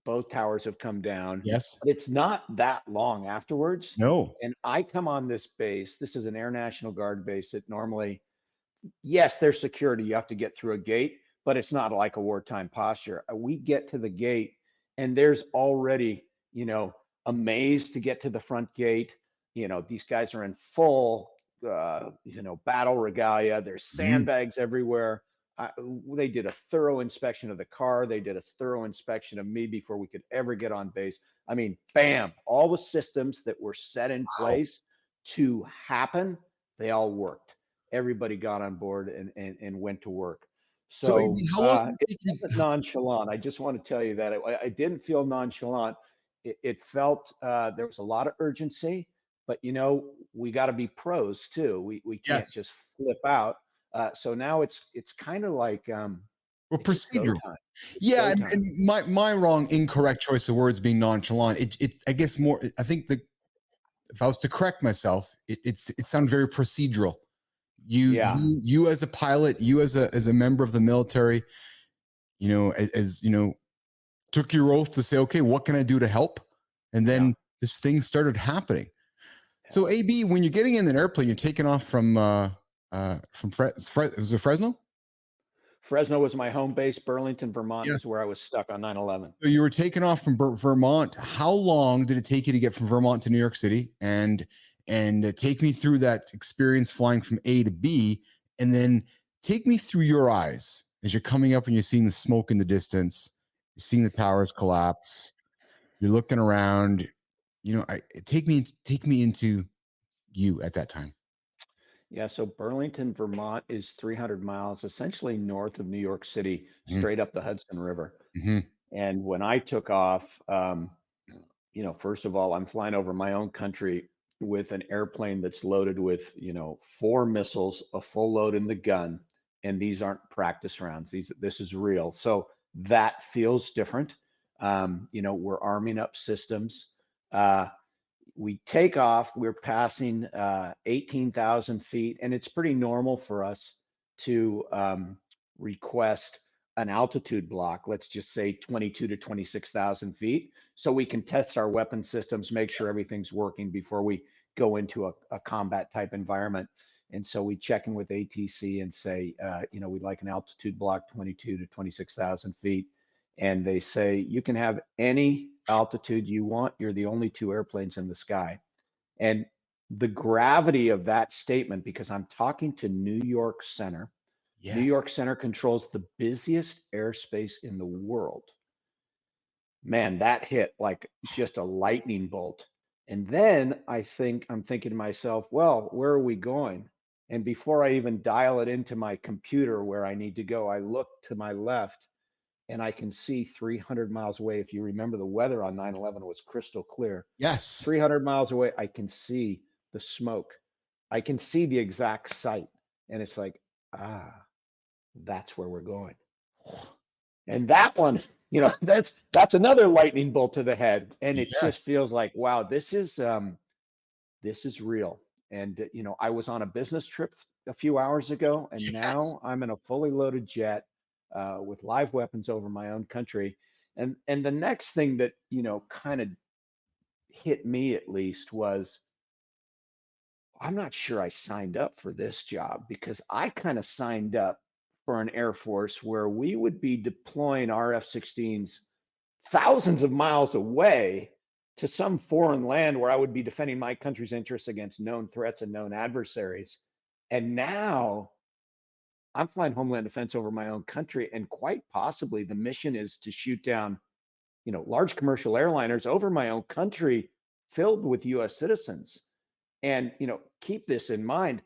both towers have come down. Yes, it's not that long afterwards. No, and I come on this base. This is an Air National Guard base that normally, yes, there's security. You have to get through a gate, but it's not like a wartime posture. We get to the gate, and there's already amazed to get to the front gate. These guys are in full, battle regalia. There's sandbags everywhere. They did a thorough inspection of the car. They did a thorough inspection of me before we could ever get on base. I mean, bam, all the systems that were set in place to happen, they all worked. Everybody got on board and went to work. So, So AB, how long did it it take wasn't nonchalant. I just want to tell you that I didn't feel nonchalant. It felt there was a lot of urgency, but we got to be pros too. We can't Yes. just flip out. So now it's kind of like Well, it's just go procedural. time. It's Yeah, go and, time. and my wrong, incorrect choice of words being nonchalant. It I guess more. I think that if I was to correct myself, it sounded very procedural. Yeah. You as a pilot, you as a member of the military, as took your oath to say, okay, what can I do to help? And then this thing started happening. So, AB, when you're getting in an airplane, you're taking off from was it Fresno? Fresno was my home base. Burlington, Vermont Yeah. is where I was stuck on 9/11. So you were taken off from Vermont. How long did it take you to get from Vermont to New York City? And take me through that experience flying from A to B, and then take me through your eyes as you're coming up and you're seeing the smoke in the distance, you're seeing the towers collapse, you're looking around. Take me into you at that time. Yeah, so Burlington, Vermont is 300 miles, essentially north of New York City, Mhm. straight up the Hudson River. Mhm. And when I took off, first of all, I'm flying over my own country with an airplane that's loaded with, 4 missiles, a full load in the gun, and these aren't practice rounds. This is real. So that feels different. We're arming up systems. We take off, we're passing 18,000 feet, and it's pretty normal for us to request an altitude block, let's just say 22 to 26,000 feet, so we can test our weapon systems, make sure everything's working before we go into a combat type environment. And so we check in with ATC and say, we'd like an altitude block 22 to 26,000 feet. And they say, you can have any altitude you want. You're the only 2 airplanes in the sky. And the gravity of that statement, because I'm talking to New York Center. Yes. New York Center controls the busiest airspace in the world. Man, that hit like just a lightning bolt. And then I'm thinking to myself, well, where are we going? And before I even dial it into my computer where I need to go, I look to my left and I can see 300 miles away. If you remember, the weather on 9/11 was crystal clear. Yes. 300 miles away, I can see the smoke. I can see the exact site. And it's like, that's where we're going. And that one, that's another lightning bolt to the head. And it just feels like, wow, this is real. And I was on a business trip a few hours ago, and now I'm in a fully loaded jet with live weapons over my own country. And the next thing that kind of hit me, at least, was I'm not sure I signed up for this job, because I kind of signed up for an Air Force where we would be deploying our F-16s thousands of miles away to some foreign land where I would be defending my country's interests against known threats and known adversaries. And now I'm flying Homeland Defense over my own country, and quite possibly the mission is to shoot down, large commercial airliners over my own country filled with US citizens. And, keep this in mind.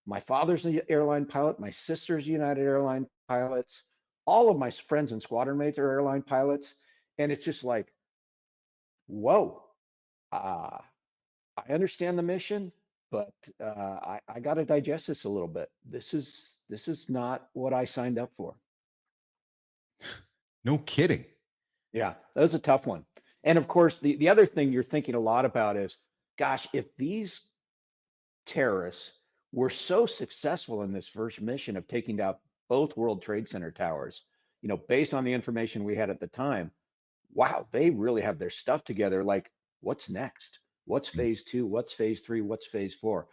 My father's an airline pilot. My sister's United Airline pilots. All of my friends and squadron mates are airline pilots. And it's just like, whoa, I understand the mission, but I got to digest this a little bit. This is not what I signed up for. No kidding. Yeah, that was a tough one. And of course, the other thing you're thinking a lot about is, gosh, if these terrorists were so successful in this first mission of taking down both World Trade Center towers, based on the information we had at the time, wow, they really have their stuff together. Like, what's next? What's phase 2? What's phase 3? What's phase 4?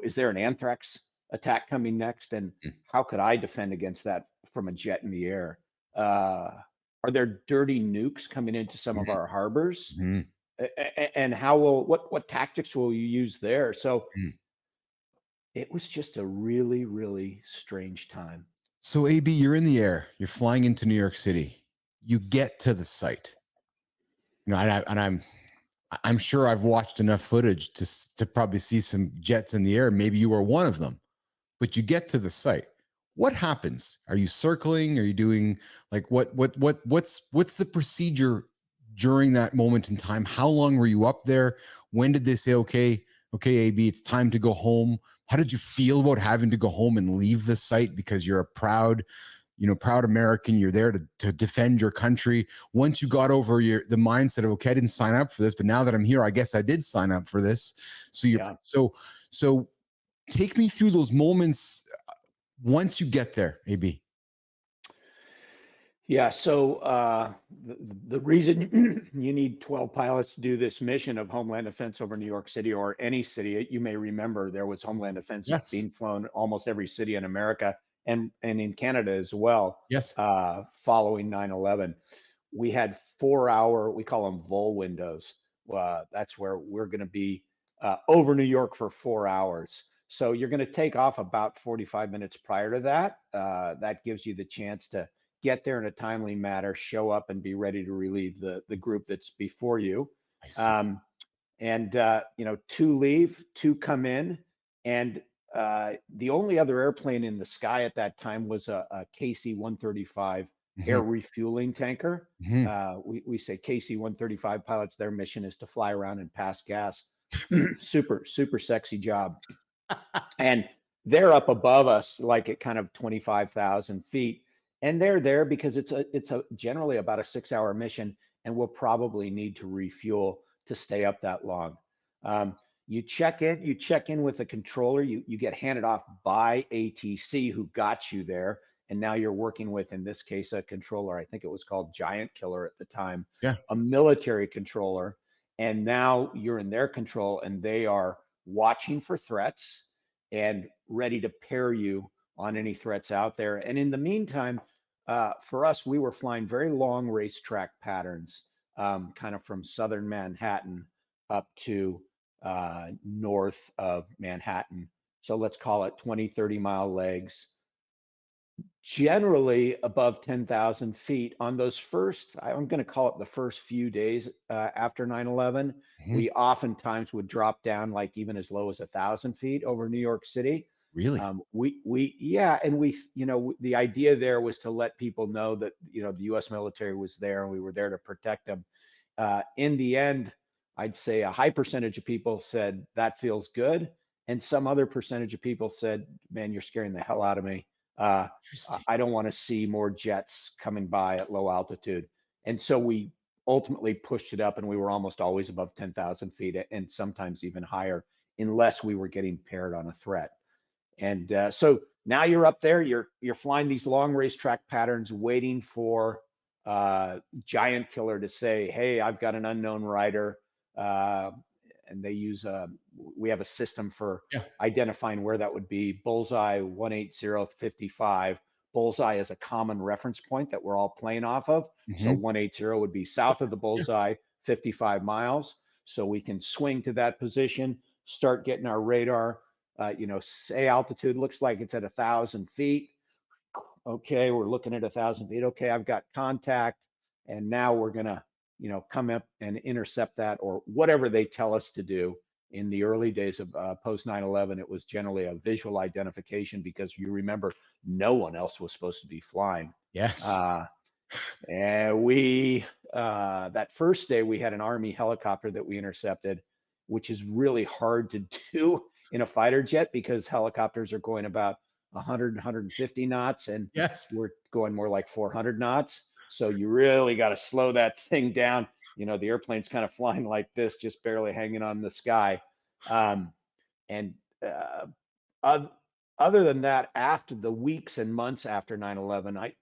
Is there an anthrax attack coming next? And how could I defend against that from a jet in the air? Are there dirty nukes coming into some of our harbors? And what tactics will you use there? So it was just a really, really strange time. So AB, you're in the air. You're flying into New York City. You get to the site. I'm sure I've watched enough footage to probably see some jets in the air. Maybe you were one of them, but you get to the site. What happens? Are you circling? Are you doing like what's the procedure during that moment in time? How long were you up there? When did they say, okay, AB, it's time to go home? How did you feel about having to go home and leave the site because you're a proud American? You're there to defend your country. Once you got over the mindset of, okay, I didn't sign up for this, but now that I'm here, I guess I did sign up for this. So take me through those moments once you get there, AB. Yeah, so the reason you need 12 pilots to do this mission of Homeland Defense over New York City or any city, you may remember there was Homeland Defense being flown almost every city in America and in Canada as well. Yes. Following 9/11, we had 4-hour, we call them vol windows. That's where we're going to be over New York for 4 hours. So you're going to take off about 45 minutes prior to that. That gives you the chance to get there in a timely manner, show up and be ready to relieve the group that's before you. I see. Two leave, two come in. And the only other airplane in the sky at that time was a KC-135 air refueling tanker. We say KC-135 pilots, their mission is to fly around and pass gas. Super, super sexy job. And they're up above us, like at kind of 25,000 feet. And they're there because it's a generally about a 6-hour mission, and we'll probably need to refuel to stay up that long. You check in with a controller, you get handed off by ATC who got you there. And now you're working with, in this case, a controller. I think it was called Giant Killer at the time, a military controller. And now you're in their control and they are watching for threats and ready to pair you on any threats out there. And in the meantime, for us, we were flying very long racetrack patterns, kind of from southern Manhattan up to north of Manhattan. So let's call it 20, 30-mile legs, generally above 10,000 feet. On those first, I'm going to call it the first few days after 9/11, we oftentimes would drop down like even as low as 1,000 feet over New York City. Really? The idea there was to let people know that, the U.S. military was there and we were there to protect them. In the end, I'd say a high percentage of people said that feels good. And some other percentage of people said, man, you're scaring the hell out of me. I don't want to see more jets coming by at low altitude. And so we ultimately pushed it up and we were almost always above 10,000 feet and sometimes even higher, unless we were getting paired on a threat. And so now you're up there, you're flying these long racetrack patterns, waiting for Giant Killer to say, hey, I've got an unknown rider. And they use we have a system for identifying where that would be. Bullseye 18055. Bullseye is a common reference point that we're all playing off of. So 180 would be south of the bullseye, 55 miles. So we can swing to that position, start getting our radar. Say altitude looks like it's at 1,000 feet. Okay, we're looking at 1,000 feet. Okay, I've got contact, and now we're gonna, come up and intercept that, or whatever they tell us to do. In the early days of post 9/11, it was generally a visual identification because you remember no one else was supposed to be flying. Yes. And we that first day we had an Army helicopter that we intercepted, which is really hard to do in a fighter jet because helicopters are going about 100, 150 knots, and we're going more like 400 knots. So you really got to slow that thing down. The airplane's kind of flying like this, just barely hanging on the sky. Other than that, after the weeks and months after 9/11, I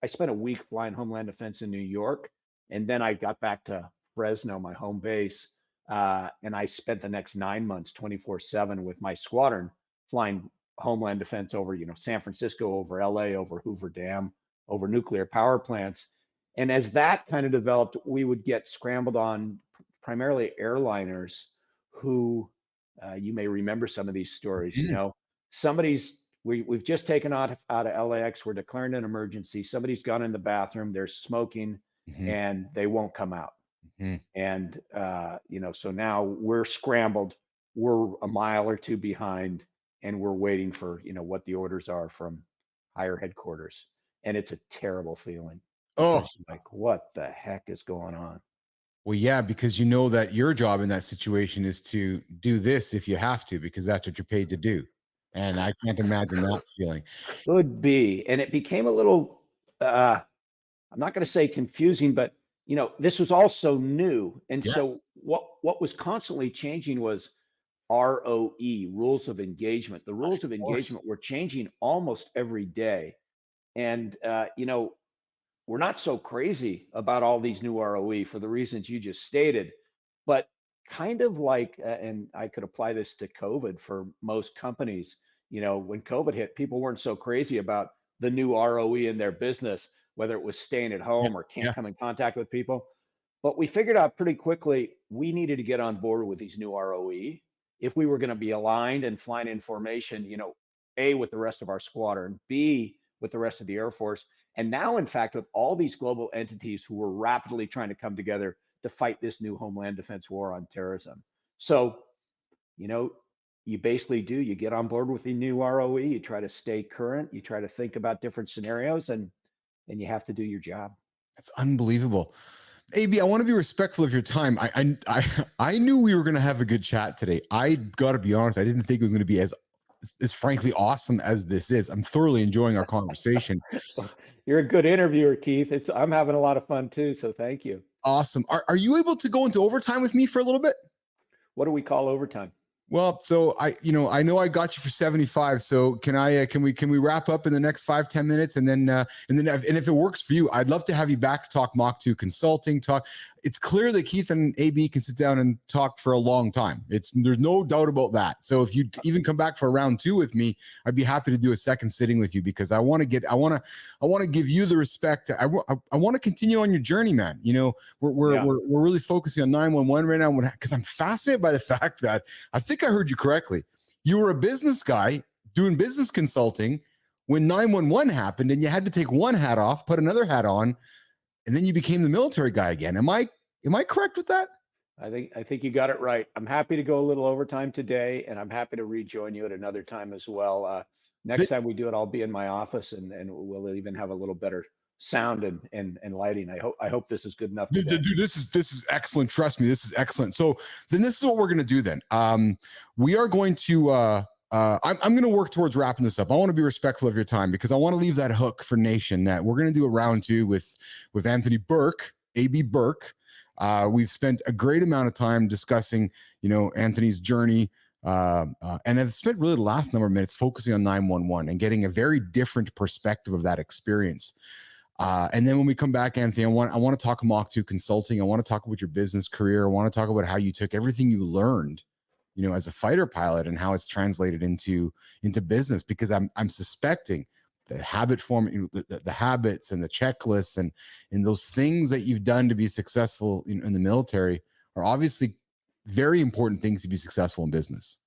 spent a week flying Homeland Defense in New York, and then I got back to Fresno, my home base, and I spent the next 9 months, 24/7, with my squadron flying Homeland Defense over, San Francisco, over LA, over Hoover Dam, over nuclear power plants. And as that kind of developed, we would get scrambled on primarily airliners who, you may remember some of these stories. You know, we've just taken out of LAX. We're declaring an emergency. Somebody's gone in the bathroom. They're smoking, Mhm. and they won't come out. Mhm. And so now we're scrambled. We're a mile or two behind, and we're waiting for what the orders are from higher headquarters. And it's a terrible feeling Oh, because like, what the heck is going on? well, yeah, because you know that your job in that situation is to do this if you have to, because that's what you're paid to do. And I can't imagine that feeling. Could be. And it became a little, I'm not going to say confusing, but this was also new. And so Yes. what was constantly changing was ROE, rules of engagement. The Of rules of course. engagement were changing almost every day. And we're not so crazy about all these new ROE for the reasons you just stated, but kind of like, and I could apply this to COVID for most companies. When COVID hit, people weren't so crazy about the new ROE in their business, whether it was staying at Yeah. home or can't Yeah. come in contact with people. But we figured out pretty quickly we needed to get on board with these new ROE if we were going to be aligned and flying in formation, A, with the rest of our squadron, B, with the rest of the Air Force, and now, in fact, with all these global entities who were rapidly trying to come together to fight this new homeland defense war on terrorism. So, you basically you get on board with the new ROE, you try to stay current, you try to think about different scenarios, and you have to do your job. That's unbelievable. AB, I want to be respectful of your time. I knew we were going to have a good chat today. I got to be honest, I didn't think it was going to be as frankly awesome as this is. I'm thoroughly enjoying our conversation. Well, you're a good interviewer, Keith. I'm having a lot of fun too, so thank you. Awesome. Are you able to go into overtime with me for a little bit? What do we call overtime? Well, so I know I got you for 75. So can we wrap up in the next 5-10 minutes, and then if it works for you, I'd love to have you back to talk Mach2 Consulting. It's clear that Keith and AB can sit down and talk for a long time. There's no doubt about that. So if you even come back for round 2 with me, I'd be happy to do a second sitting with you, because I want to give you the respect. I want to continue on your journey, man. We're really focusing on 911 right now, because I'm fascinated by the fact that I think I heard you correctly. You were a business guy doing business consulting when 911 happened, and you had to take one hat off, put another hat on, and then you became the military guy again. Am I correct with that? I think you got it right. I'm happy to go a little overtime today, and I'm happy to rejoin you at another time as well. Next time we do it, I'll be in my office, and we'll even have a little better sound and lighting. I hope this is good enough today. Dude, this is excellent. Trust me, this is excellent. So then this is what we're going to do then. We are going to I'm going to work towards wrapping this up. I want to be respectful of your time, because I want to leave that hook for Nation that we're going to do a round 2 with Anthony Bourke, AB Bourke. We've spent a great amount of time discussing, Anthony's journey, and I've spent really the last number of minutes focusing on 911 and getting a very different perspective of that experience. And then when we come back, Anthony, I want to talk Mach2 Consulting. I want to talk about your business career. I want to talk about how you took everything you learned, as a fighter pilot, and how it's translated into business, because I'm suspecting the habit forming, the habits and the checklists and those things that you've done to be successful in the military are obviously very important things to be successful in business.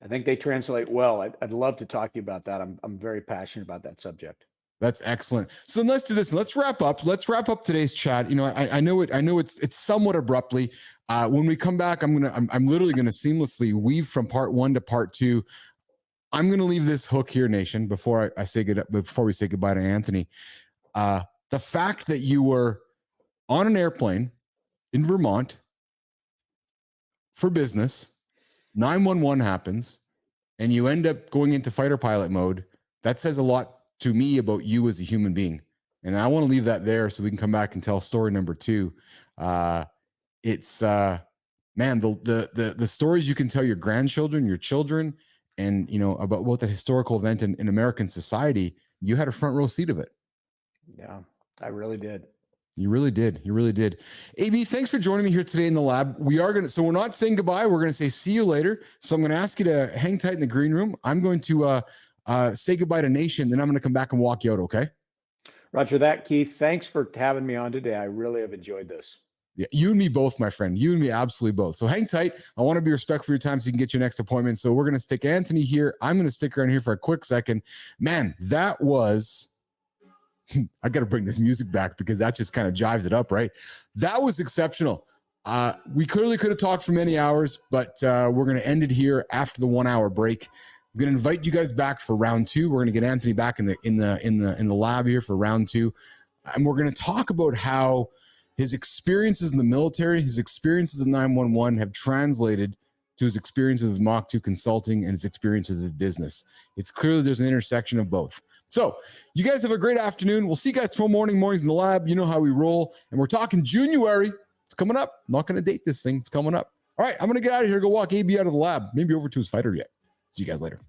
I think they translate well. I'd love to talk to you about that. I'm very passionate about that subject. That's excellent. So let's do this. Let's wrap up. Let's wrap up today's chat. I know it's somewhat abruptly. When we come back, I'm literally gonna seamlessly weave from part 1 to part 2. I'm gonna leave this hook here, Nation, before we say goodbye to Anthony. The fact that you were on an airplane in Vermont for business, 911 happens, and you end up going into fighter pilot mode, that says a lot to me about you as a human being. And I want to leave that there so we can come back and tell story number 2. It's man, the stories you can tell your grandchildren, your children, and about the historical event in American society, you had a front row seat of it. Yeah, I really did. You really did. You really did. AB, thanks for joining me here today in the lab. So we're not saying goodbye. We're going to say see you later. So I'm going to ask you to hang tight in the green room. I'm going to say goodbye to Nation, then I'm going to come back and walk you out. Okay. Roger that, Keith. Thanks for having me on today. I really have enjoyed this. Yeah, you and me both, my friend. You and me absolutely both. So hang tight. I want to be respectful for your time so you can get your next appointment. So we're going to stick Anthony here. I'm going to stick around here for a quick second. Man, that was... I got to bring this music back because that just kind of jives it up, right? That was exceptional. We clearly could have talked for many hours, but we're going to end it here after the 1 hour break. I'm going to invite you guys back for round two. We're going to get Anthony back in the lab here for round two, and we're going to talk about how his experiences in the military, his experiences in 911 have translated to his experiences with Mach2 Consulting and his experiences with business. It's clear there's an intersection of both. So you guys have a great afternoon. We'll see you guys tomorrow mornings in the lab. You know how we roll. And we're talking January. It's coming up. I'm not going to date this thing. It's coming up. All right, I'm going to get out of here, go walk AB out of the lab, maybe over to his fighter jet. See you guys later.